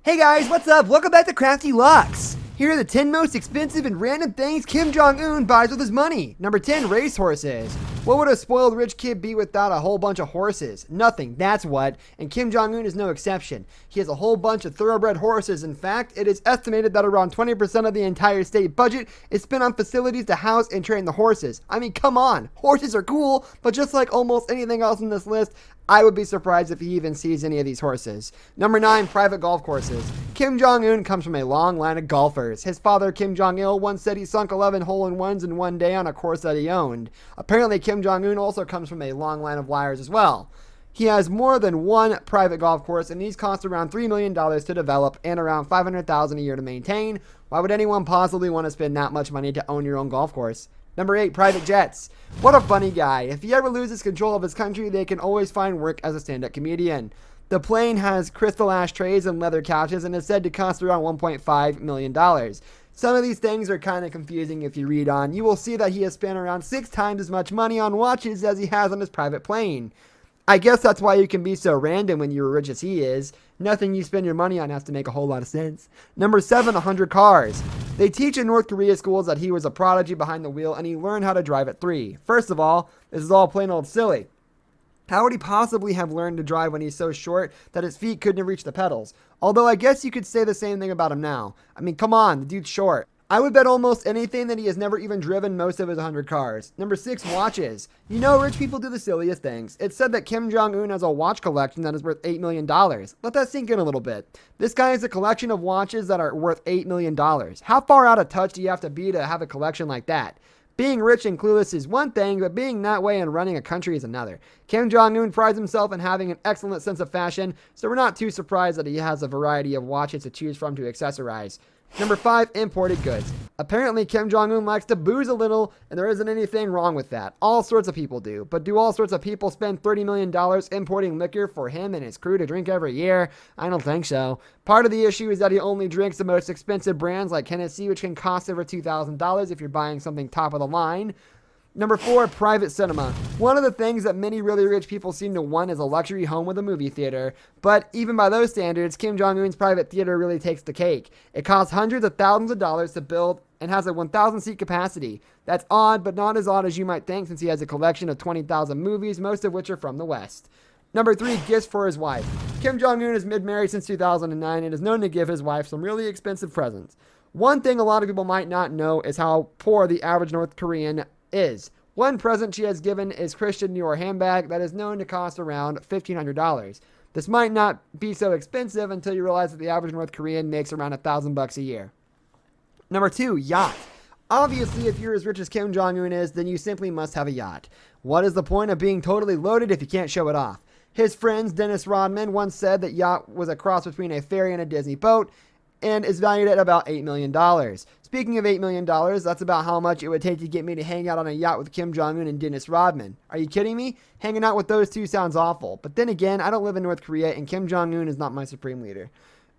Hey guys, what's up? Welcome back to Crafty Lux. Here are the 10 most expensive and random things Kim Jong-un buys with his money. Number 10, racehorses. What would a spoiled rich kid be without a whole bunch of horses? Nothing, that's what. And Kim Jong-un is no exception. He has a whole bunch of thoroughbred horses. In fact, it is estimated that around 20% of the entire state budget is spent on facilities to house and train the horses. I mean, come on. Horses are cool, but just like almost anything else in this list, I would be surprised if he even sees any of these horses. Number 9, private golf courses. Kim Jong-un comes from a long line of golfers. His father, Kim Jong-il, once said he sunk 11 hole-in-ones in one day on a course that he owned. Apparently, Kim Jong-un also comes from a long line of liars as well. He has more than one private golf course, and these cost around $3 million to develop and around $500,000 a year to maintain. Why would anyone possibly want to spend that much money to own your own golf course? Number 8, private jets. What a funny guy. If he ever loses control of his country, they can always find work as a stand-up comedian. The plane has crystal ashtrays and leather couches and is said to cost around $1.5 million. Some of these things are kind of confusing if you read on. You will see that he has spent around 6 times as much money on watches as he has on his private plane. I guess that's why you can be so random when you're rich as he is. Nothing you spend your money on has to make a whole lot of sense. Number 7, 100 cars. They teach in North Korea schools that he was a prodigy behind the wheel and he learned how to drive at 3. First of all, this is all plain old silly. How would he possibly have learned to drive when he's so short that his feet couldn't reach the pedals? Although I guess you could say the same thing about him now. I mean, come on, the dude's short. I would bet almost anything that he has never even driven most of his 100 cars. Number 6, watches. You know, rich people do the silliest things. It's said that Kim Jong-un has a watch collection that is worth $8 million. Let that sink in a little bit. This guy has a collection of watches that are worth $8 million. How far out of touch do you have to be to have a collection like that? Being rich and clueless is one thing, but being that way and running a country is another. Kim Jong-un prides himself in having an excellent sense of fashion, so we're not too surprised that he has a variety of watches to choose from to accessorize. Number 5, imported goods. Apparently, Kim Jong-un likes to booze a little, and there isn't anything wrong with that. All sorts of people do. But do all sorts of people spend $30 million importing liquor for him and his crew to drink every year? I don't think so. Part of the issue is that he only drinks the most expensive brands like Hennessy, which can cost over $2,000 if you're buying something top of the line. Number 4, private cinema. One of the things that many really rich people seem to want is a luxury home with a movie theater. But even by those standards, Kim Jong-un's private theater really takes the cake. It costs hundreds of thousands of dollars to build and has a 1,000 seat capacity. That's odd, but not as odd as you might think since he has a collection of 20,000 movies, most of which are from the West. Number 3, gifts for his wife. Kim Jong-un is mid-married since 2009 and is known to give his wife some really expensive presents. One thing a lot of people might not know is how poor the average North Korean is. One present she has given is Christian Dior handbag that is known to cost around $1,500. This might not be so expensive until you realize that the average North Korean makes around $1,000 a year. Number 2, yacht. Obviously, if you're as rich as Kim Jong-un is, then you simply must have a yacht. What is the point of being totally loaded if you can't show it off? His friend Dennis Rodman once said that yacht was a cross between a ferry and a Disney boat, and is valued at about $8 million. Speaking of $8 million, that's about how much it would take to get me to hang out on a yacht with Kim Jong-un and Dennis Rodman. Are you kidding me? Hanging out with those two sounds awful. But then again, I don't live in North Korea and Kim Jong-un is not my supreme leader.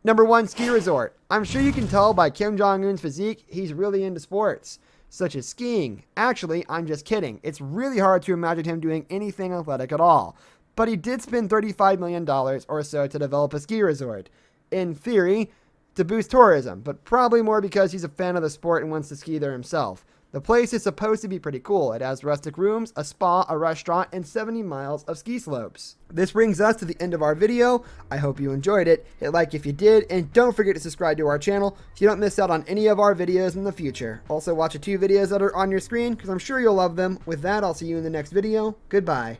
Number 1, ski resort. I'm sure you can tell by Kim Jong-un's physique, he's really into sports, such as skiing. Actually, I'm just kidding. It's really hard to imagine him doing anything athletic at all. But he did spend $35 million or so to develop a ski resort. In theory, to boost tourism, but probably more because he's a fan of the sport and wants to ski there himself. The place is supposed to be pretty cool. It has rustic rooms, a spa, a restaurant, and 70 miles of ski slopes. This brings us to the end of our video. I hope you enjoyed it. Hit like if you did, and don't forget to subscribe to our channel so you don't miss out on any of our videos in the future. Also watch the 2 videos that are on your screen because I'm sure you'll love them. With that, I'll see you in the next video. Goodbye.